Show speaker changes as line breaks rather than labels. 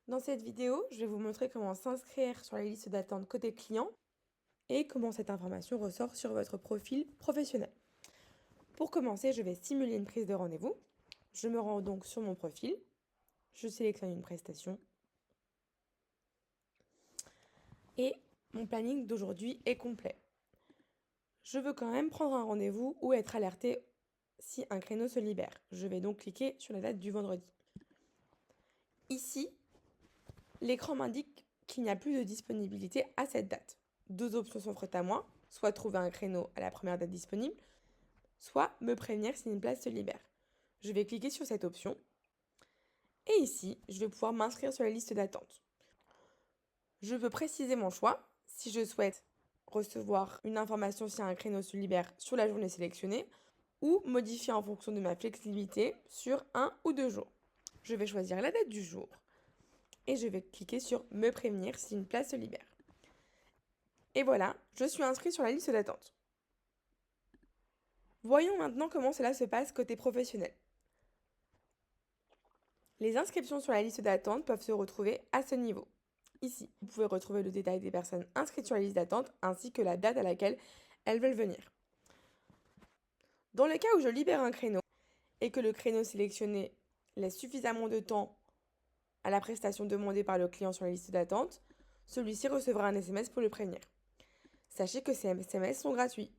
Dans cette vidéo, je vais vous montrer comment s'inscrire sur la liste d'attente côté client et comment cette information ressort sur votre profil professionnel. Pour commencer, je vais simuler une prise de rendez-vous. Je me rends donc sur mon profil. Je sélectionne une prestation. Et mon planning d'aujourd'hui est complet. Je veux quand même prendre un rendez-vous ou être alerté si un créneau se libère. Je vais donc cliquer sur la date du vendredi. Ici, l'écran m'indique qu'il n'y a plus de disponibilité à cette date. Deux options s'offrent à moi, soit trouver un créneau à la première date disponible, soit me prévenir si une place se libère. Je vais cliquer sur cette option et ici, je vais pouvoir m'inscrire sur la liste d'attente. Je peux préciser mon choix si je souhaite recevoir une information si un créneau se libère sur la journée sélectionnée ou modifier en fonction de ma flexibilité sur 1 ou 2 jours. Je vais choisir la date du jour et je vais cliquer sur me prévenir si une place se libère. Et voilà, je suis inscrit sur la liste d'attente. Voyons maintenant comment cela se passe côté professionnel. Les inscriptions sur la liste d'attente peuvent se retrouver à ce niveau. Ici, vous pouvez retrouver le détail des personnes inscrites sur la liste d'attente ainsi que la date à laquelle elles veulent venir. Dans le cas où je libère un créneau et que le créneau sélectionné laisse suffisamment de temps à la prestation demandée par le client sur la liste d'attente, celui-ci recevra un SMS pour le prévenir. Sachez que ces SMS sont gratuits.